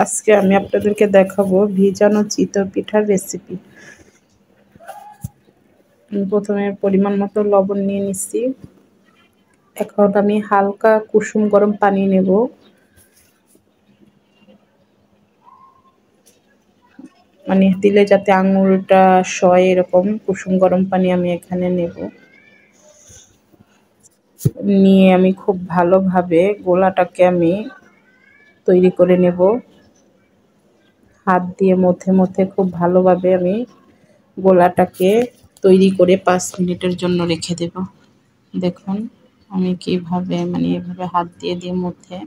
আজকে আমি আপনাদেরকে দেখাবো ভিজানো চিতই পিঠার রেসিপি। প্রথমে পরিমাণ মতো লবণ নিয়ে নিচ্ছি। এখন আমি হালকা কুসুম গরম পানি নেব। মানে দিলে যাতে আঙুলটা সয় এরকম কুসুম গরম পানি আমি এখানে নেব। নিয়ে আমি খুব ভালোভাবে গোলাটাকে আমি তৈরি করে নেব। হাত দিয়ে মধ্যে মধ্যে খুব ভালোভাবে আমি গোলাটাকে তৈরি করে 5 মিনিটের জন্য রেখে দেব। দেখুন আমি কিভাবে এভাবে হাত দিয়ে দিয়ে মধ্যে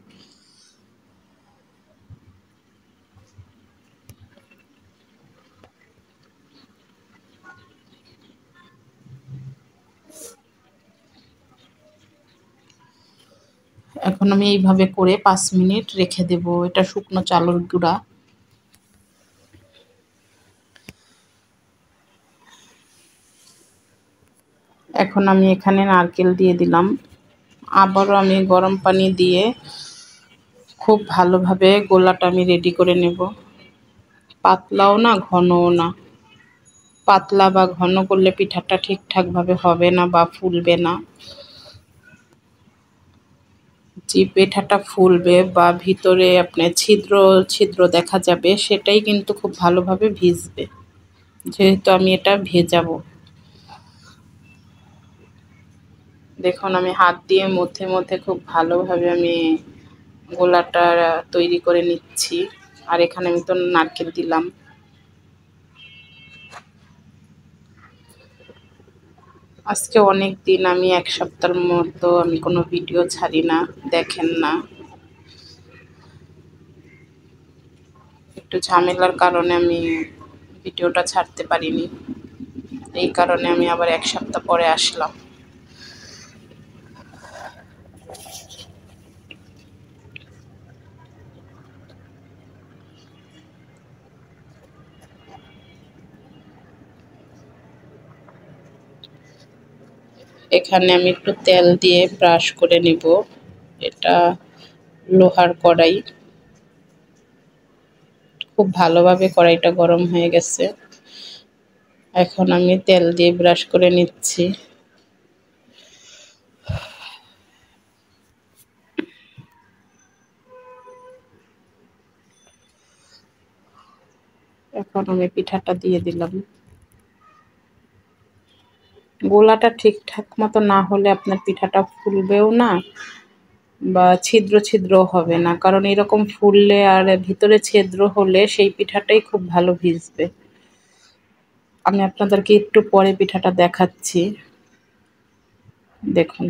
এখন আমি এইভাবে করে 5 মিনিট রেখে দেব। এটা শুকনো চালের গুঁড়া। এখন আমি এখানে নারকেল দিয়ে দিলাম। আবারও আমি গরম পানি দিয়ে খুব ভালোভাবে গোলাটা আমি রেডি করে নেব। পাতলাও না ঘনও না। পাতলা বা ঘন করলে পিঠাটা ঠিকঠাকভাবে হবে না বা ফুলবে না। যে পিঠাটা ফুলবে বা ভিতরে আপনার ছিদ্র ছিদ্র দেখা যাবে সেটাই কিন্তু খুব ভালোভাবে ভিজবে, যেহেতু আমি এটা ভেজাবো। দেখুন আমি হাত দিয়ে মধ্যে মধ্যে খুব ভালোভাবে আমি গোলাটা তৈরি করে নিচ্ছি। আর এখানে আমি তো নারকেল দিলাম। আজকে অনেক দিন আমি 1 সপ্তাহের মতো আমি কোনো ভিডিও ছাড়ি না, দেখেন না। একটু ঝামেলার কারণে আমি ভিডিওটা ছাড়তে পারিনি। এই কারণে আমি আবার 1 সপ্তাহ পরে আসলাম। এখানে আমি একটু তেল দিয়ে ব্রাশ করে নিব। এটা লোহার কড়াই। খুব ভালোভাবে কড়াইটা গরম হয়ে গেছে। এখন আমি তেল দিয়ে ব্রাশ করে নিচ্ছি। এখন আমি পিঠাটা দিয়ে দিলাম। গোলাটা ঠিকঠাক মতো না হলে আপনার পিঠাটা ফুলবেও না বা ছিদ্র ছিদ্র হবে না, কারণ এরকম ফুললে আর ভিতরে ছিদ্র হলে সেই পিঠাটাই খুব ভালো ভিজবে। আমি আপনাদেরকে একটু পরে পিঠাটা দেখাচ্ছি। দেখুন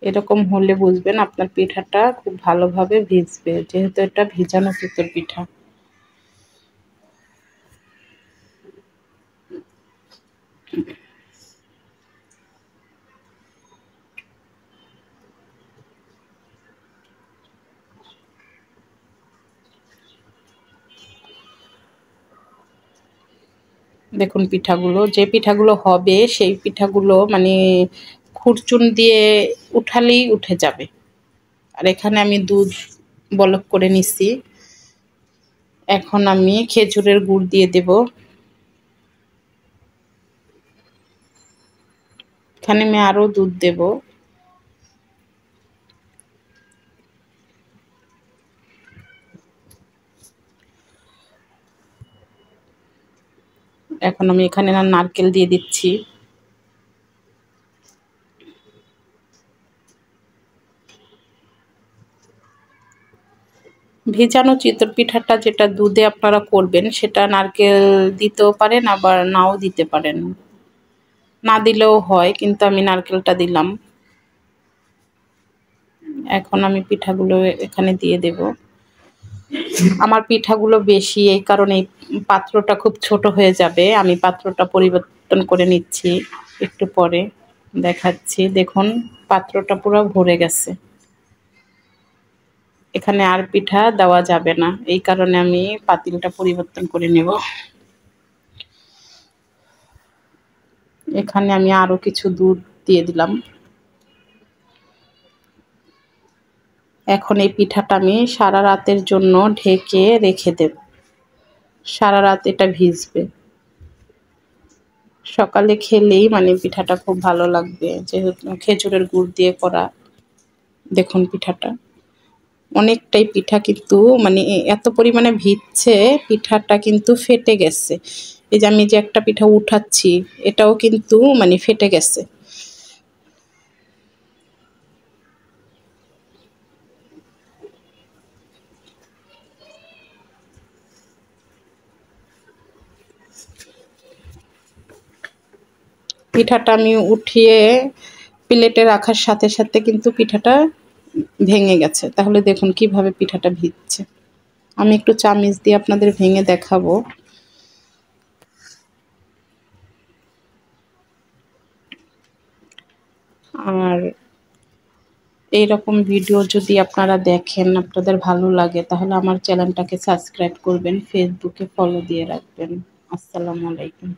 এরকম হলে বুঝবেন আপনার পিঠাটা খুব ভালোভাবে ভিজবে, যেহেতু এটা ভিজানো চিতই পিঠা। দেখুন পিঠাগুলো, যে পিঠাগুলো হবে সেই পিঠাগুলো খুরচুন দিয়ে উঠালেই উঠে যাবে। আর এখানে আমি দুধ বলক করে নিচ্ছি। এখন আমি খেজুরের গুড় দিয়ে দেব। এখানে আমি আরও দুধ দেব। এখন আমি এখানে নারকেল দিয়ে দিচ্ছি। ভেজানো চিতই পিঠাটা যেটা দুধে আপনারা করবেন সেটা নারকেল দিতেও পারেন আবার নাও দিতে পারেন, না দিলেও হয়, কিন্তু আমি নারকেলটা দিলাম। এখন আমি পিঠাগুলো এখানে দিয়ে দেব। আমার পিঠাগুলো বেশি, এই কারণে পাত্রটা খুব ছোট হয়ে যাবে। আমি পাত্রটা পরিবর্তন করে নিচ্ছি, একটু পরে দেখাচ্ছি। দেখুন পাত্রটা পুরো ভরে গেছে। এখানে আর পিঠা দেওয়া যাবে না, এই কারণে আমি পাতিলটা পরিবর্তন করে নেব। এখানে আমি আরো কিছু দুধ দিয়ে দিলাম। এখন এই পিঠাটা আমি সারা রাতের জন্য ঢেকে রেখে দেব। সারা রাত এটা ভিজবে। সকালে খেলেই মানে পিঠাটা খুব ভালো লাগবে, যেহেতু খেজুরের গুড় দিয়ে করা। দেখুন পিঠাটা অনেকটাই পিঠা, কিন্তু মানে এত পরিমাণে ভিজছে পিঠাটা কিন্তু ফেটে গেছে। এই যে আমি যে একটা পিঠা উঠাচ্ছি এটাও কিন্তু মানে ফেটে গেছে। পিঠাটা আমি উঠিয়ে প্লেটে রাখার সাথে সাথে কিন্তু পিঠাটা ভেঙে গেছে। তাহলে দেখুন কিভাবে পিঠাটা ভিজছে। আমি একটু চামিচ দিয়ে আপনাদের ভেঙে দেখাবো। আর এইরকম ভিডিও যদি আপনারা দেখেন, আপনাদের ভালো লাগে, তাহলে আমার চ্যানেলটাকে সাবস্ক্রাইব করবেন, ফেসবুকে ফলো দিয়ে রাখবেন। আসসালামু আলাইকুম।